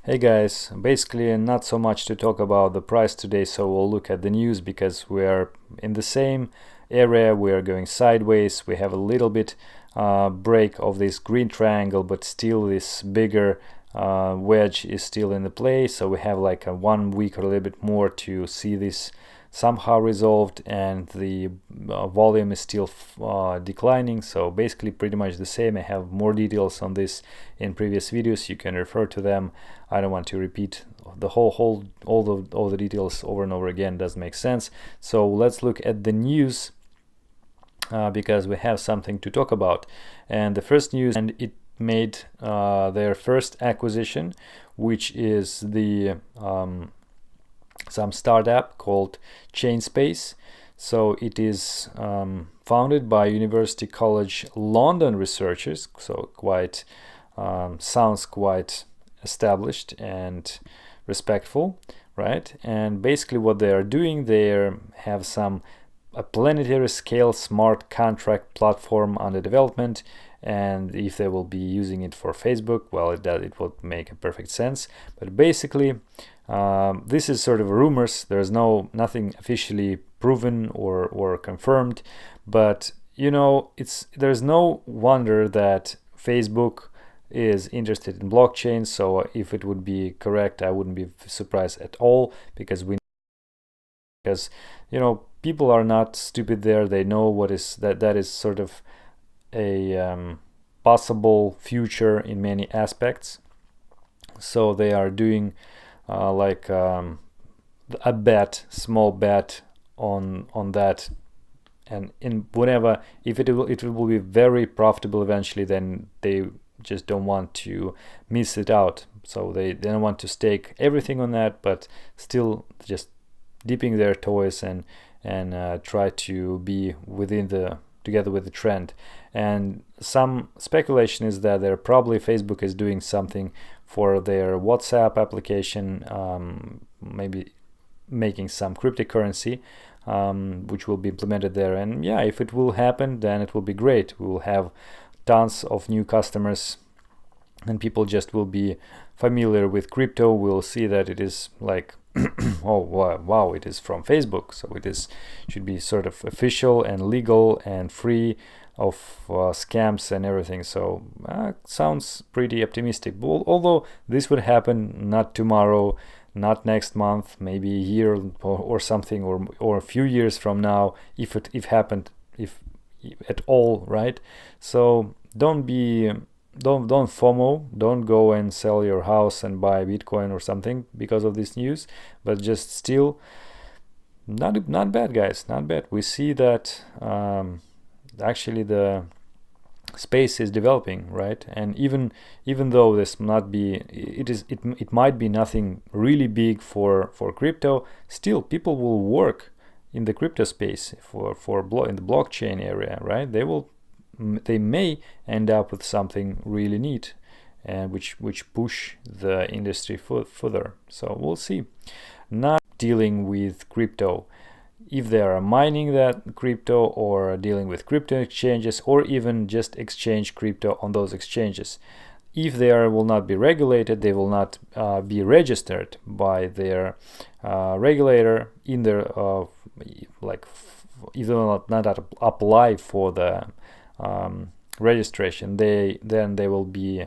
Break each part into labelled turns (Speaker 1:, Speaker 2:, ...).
Speaker 1: Hey guys, basically not so much to talk about the price today, so we'll look at the news because we are in the same area, we are going sideways, we have a little bit break of this green triangle, but still this bigger wedge is still in the play, so we have like a 1 week or a little bit more to see this somehow resolved, and the volume is still declining. So basically pretty much the same. I have more details on this in previous videos, you can refer to them. I don't want to repeat the all the details over and over again, doesn't make sense. So let's look at the news because we have something to talk about. And the first news, and it made their first acquisition, which is the some startup called ChainSpace. So it is founded by University College London researchers, so quite sounds quite established and respectful, right? And basically what they are doing, they have a planetary scale smart contract platform under development, and if they will be using it for Facebook, well, it will make a perfect sense. But basically this is sort of rumors. There's nothing officially proven or confirmed, but you know, there's no wonder that Facebook is interested in blockchain. So if it would be correct, I wouldn't be surprised at all, because you know, people are not stupid there. They know what is that is sort of a possible future in many aspects. So they are doing like a small bet on that, and in whatever, if it will be very profitable eventually, then they just don't want to miss it out. So they don't want to stake everything on that, but still just dipping their toes and try to be together with the trend. And some speculation is that Facebook is doing something for their WhatsApp application, maybe making some cryptocurrency which will be implemented there. And yeah, if it will happen, then it will be great. We will have tons of new customers, and people just will be familiar with crypto. We'll see that it is like oh wow, it is from Facebook, so should be sort of official and legal and free of scams and everything. So sounds pretty optimistic, although this would happen not tomorrow, not next month, maybe a year or something, or a few years from now, if happened, if at all, right? So don't FOMO, don't go and sell your house and buy Bitcoin or something because of this news, but just still not bad, guys, not bad. We see that actually the space is developing, right? And even though this not be it might be nothing really big for crypto, still people will work in the crypto space in the blockchain area, right? They may end up with something really neat, and which push the industry further. So we'll see. Not dealing with crypto, if they are mining that crypto or dealing with crypto exchanges, or even just exchange crypto on those exchanges. If they will not be regulated, they will not be registered by their regulator in their even not apply for the registration, then they will be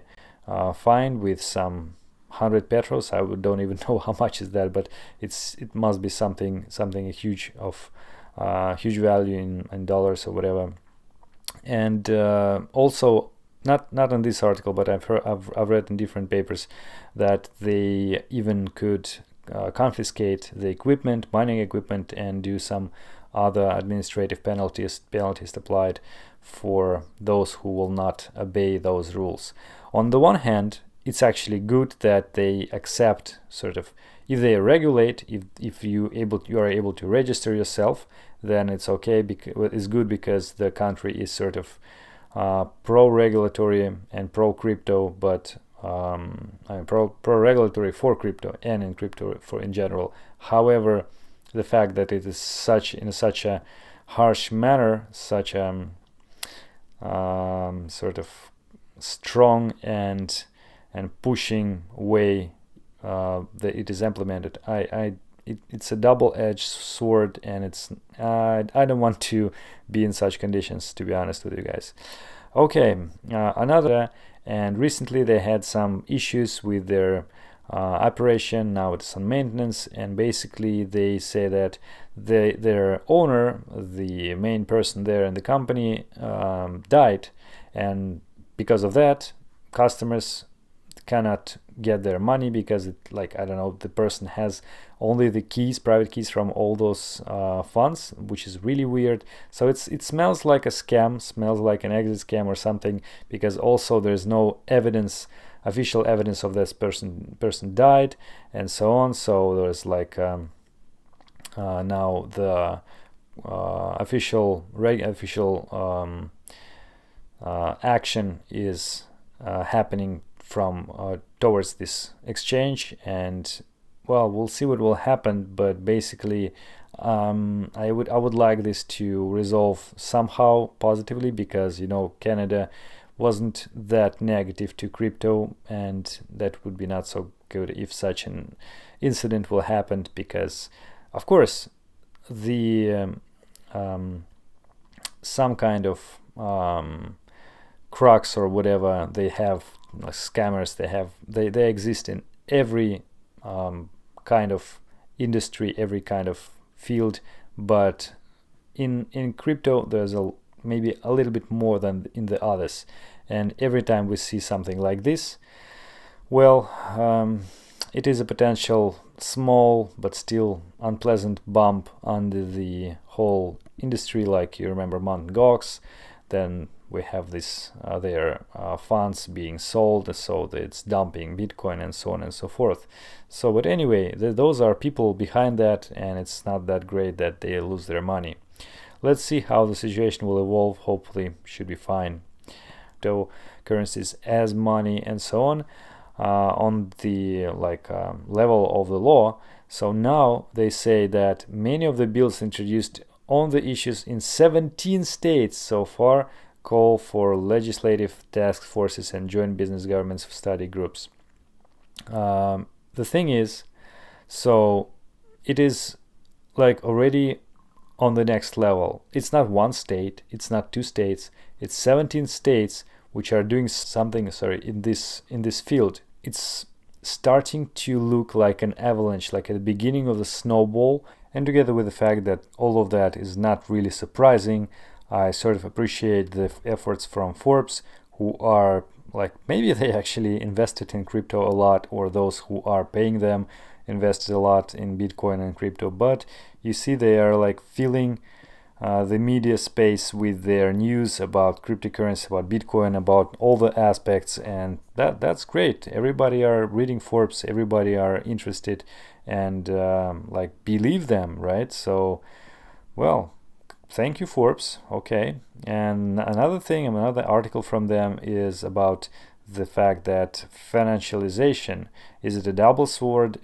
Speaker 1: fined with some 100 petros. I don't even know how much is that, but it must be something huge of huge value in dollars or whatever. And also not in this article, but I've read in different papers that they even could confiscate the equipment, mining equipment, and do some other administrative penalties applied for those who will not obey those rules. On the one hand, it's actually good that they accept, sort of, if they regulate, if you are able to register yourself, then it's okay, because it's good, because the country is sort of pro-regulatory and pro-crypto, but pro-regulatory for crypto and in crypto in general. However, the fact that it is in such a harsh manner, such a sort of strong and pushing way it is implemented. It's a double-edged sword, and I don't want to be in such conditions, to be honest with you guys. Okay, another, and recently they had some issues with their operation. Now it's on maintenance, and basically they say that their owner, the main person there in the company, died, and because of that, customers cannot get their money because I don't know, the person has only the keys, private keys from all those funds, which is really weird. So it smells like a scam, smells like an exit scam or something, because also there's no evidence, official evidence of this person died, and so on. So there's now the official action is happening from towards this exchange, and well, we'll see what will happen. But basically, I would like this to resolve somehow positively, because Canada wasn't that negative to crypto, and that would be not so good if such an incident will happen, because of course the some kind of crooks or whatever they have, scammers, they exist in every kind of industry, every kind of field, but in crypto there's maybe a little bit more than in the others. And every time we see something like this, well, it is a potential small but still unpleasant bump under the whole industry. Like you remember Mt. Gox, then we have this their funds being sold, so it's dumping Bitcoin and so on and so forth. So but anyway, those are people behind that, and it's not that great that they lose their money. Let's see how the situation will evolve. Hopefully should be fine. So currencies as money and so on the level of the law. So now they say that many of the bills introduced on the issues in 17 states so far call for legislative task forces and joint business governments study groups. The thing is, so it is already on the next level. It's not one state, it's not two states, it's 17 states which are doing something in this field. It's starting to look like an avalanche, like at the beginning of the snowball. And together with the fact that all of that is not really surprising, I sort of appreciate the efforts from Forbes, who are maybe they actually invested in crypto a lot, or those who are paying them invested a lot in Bitcoin and crypto. But you see they are filling the media space with their news about cryptocurrency, about Bitcoin, about all the aspects, and that's great. Everybody are reading Forbes, everybody are interested, and believe them, right? So, well, thank you, Forbes. Okay. And another article from them is about the fact that financialization is a double-edged sword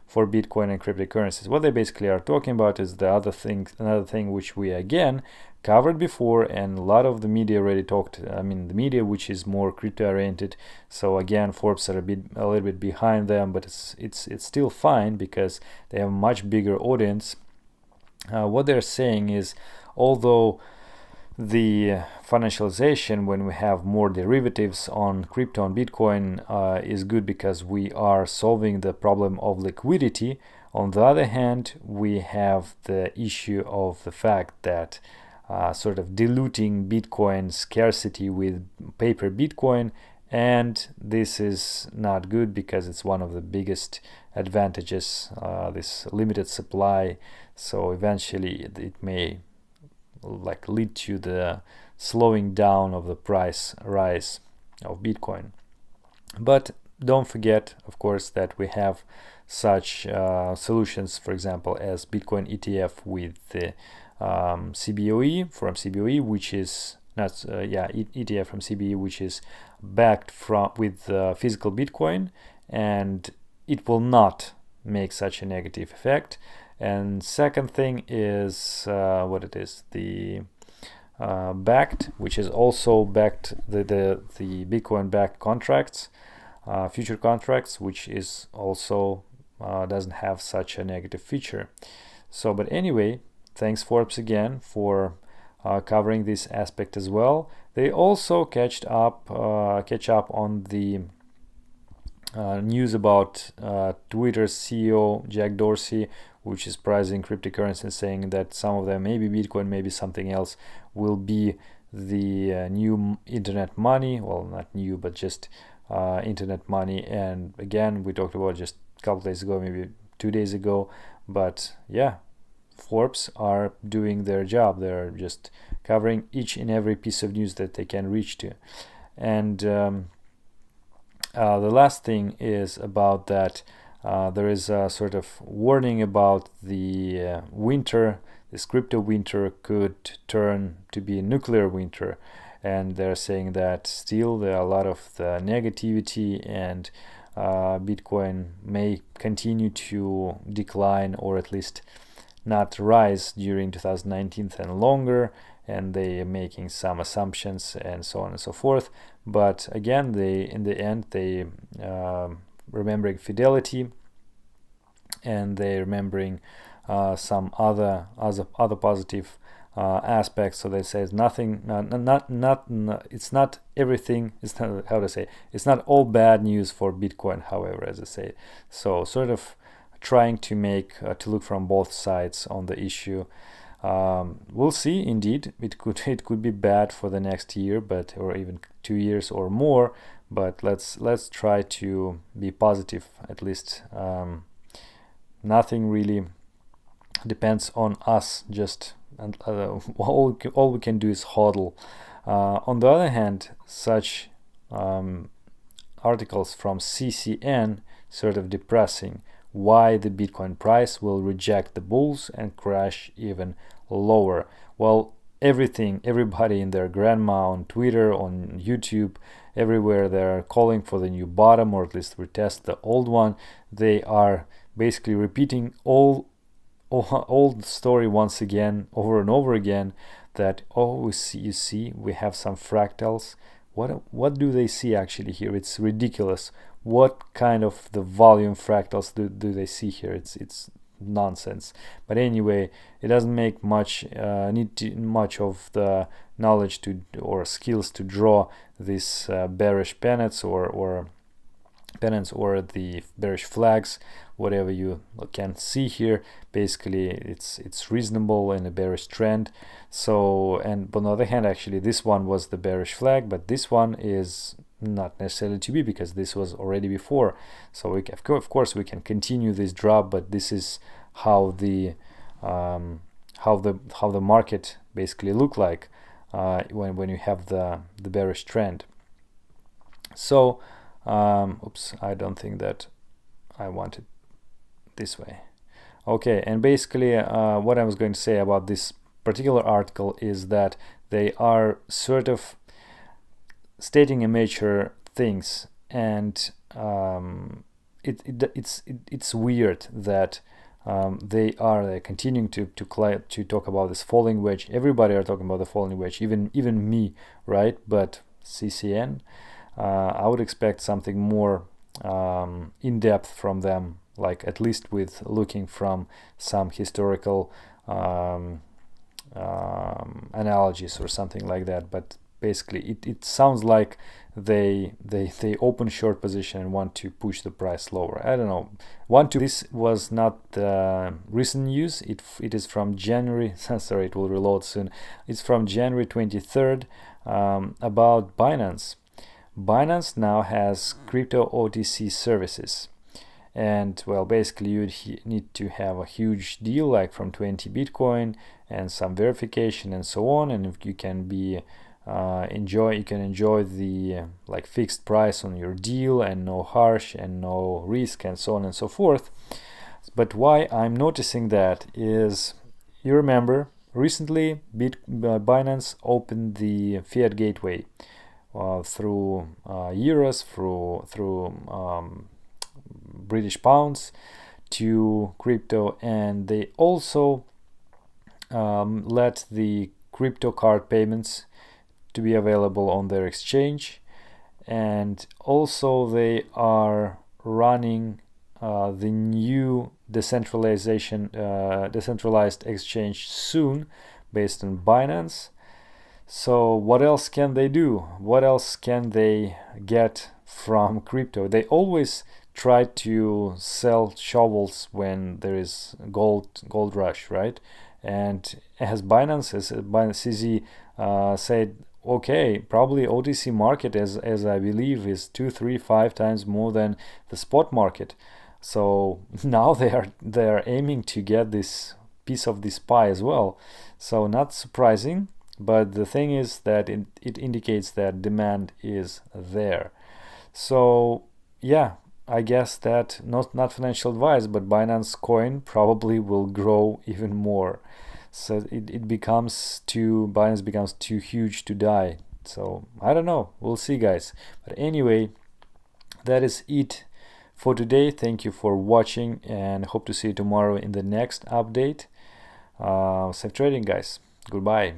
Speaker 1: for Bitcoin and cryptocurrencies. What they basically are talking about is another thing which we again covered before, and a lot of the media already talked. I mean, the media which is more crypto-oriented. So again, Forbes are a little bit behind them, but it's still fine because they have a much bigger audience. What they're saying is, although the financialization, when we have more derivatives on crypto and Bitcoin, is good because we are solving the problem of liquidity. On the other hand, we have the issue of the fact that sort of diluting Bitcoin scarcity with paper Bitcoin, and this is not good because it's one of the biggest advantages, this limited supply. So eventually it may lead to the slowing down of the price rise of Bitcoin. But don't forget, of course, that we have such solutions, for example, as Bitcoin ETF with the CBOE from CBOE, which is not ETF from CBOE, which is backed with physical Bitcoin, and it will not make such a negative effect. And second thing is what it is, the backed, which is also backed the Bitcoin backed contracts. future contracts, which is also doesn't have such a negative feature. So, but anyway, thanks Forbes again for covering this aspect as well. They also catch up on the news about Twitter's CEO Jack Dorsey, which is pricing cryptocurrency and saying that some of them, maybe Bitcoin, maybe something else, will be the new internet money. Well, not new, but just internet money. And again, we talked about just a couple days ago, maybe 2 days ago. But yeah, Forbes are doing their job. They're just covering each and every piece of news that they can reach to. And the last thing is about that there is a sort of warning about the winter. This crypto winter could turn to be a nuclear winter, and they're saying that still there are a lot of the negativity, and Bitcoin may continue to decline, or at least not rise during 2019 and longer, and they are making some assumptions and so on and so forth. But again, they in the end they remembering fidelity, and they remembering some other positive aspects. So they say it's nothing, it's not everything. It's not, how to say, it's not all bad news for Bitcoin. However, as I say, so sort of trying to make to look from both sides on the issue. We'll see. Indeed, it could be bad for the next year, but or even 2 years or more. But let's try to be positive. At least nothing really depends on us. Just all we can do is hodl. On the other hand, such articles from CCN sort of depressing. Why the Bitcoin price will reject the bulls and crash even lower. Well, everybody and their grandma on Twitter, on YouTube, everywhere they're calling for the new bottom, or at least retest the old one. They are basically repeating old story once again, over and over again, that you see we have some fractals. What do they see actually here? It's ridiculous. What kind of the volume fractals do they see here? It's nonsense. But anyway, it doesn't make much much of the knowledge or skills to draw this bearish pennants or the bearish flags, whatever you can see here. Basically, it's reasonable in a bearish trend. So, and on the other hand, actually, this one was the bearish flag, but this one is not necessarily to be, because this was already before. So of course we can continue this drop, but this is how the market basically look like when you have the bearish trend. So oops, I don't think that I want it this way. Okay, and basically what I was going to say about this particular article is that they are sort of stating immature things, and it's weird that they're continuing to talk about this falling wedge. Everybody are talking about the falling wedge, even me, right? But CCN, I would expect something more in depth from them, like at least with looking from some historical analogies or something like that. But basically, it sounds like they open short position and want to push the price lower. I don't know. This was not recent news. It is from January. Sorry, it will reload soon. It's from January 23rd about Binance. Binance now has crypto OTC services. And well, basically you need to have a huge deal, like from 20 Bitcoin and some verification and so on. And if you can be you can enjoy the like fixed price on your deal, and no harsh and no risk and so on and so forth. But why I'm noticing that is, you remember recently Binance opened the fiat gateway through euros, through British pounds to crypto, and they also let the crypto card payments to be available on their exchange. and also they are running the new decentralized exchange soon based on Binance. So what else can they do? What else can they get from crypto? They always try to sell shovels when there is gold rush, right? And as Binance CZ said, okay, probably OTC market, as I believe, is 2, 3, 5 times more than the spot market. So now they are aiming to get this piece of this pie as well. So not surprising, but the thing is that it indicates that demand is there. So yeah, I guess that not financial advice, but Binance Coin probably will grow even more. So Binance becomes too huge to die. So I don't know. We'll see, guys. But anyway, that is it for today. Thank you for watching, and hope to see you tomorrow in the next update. Safe trading, guys. Goodbye.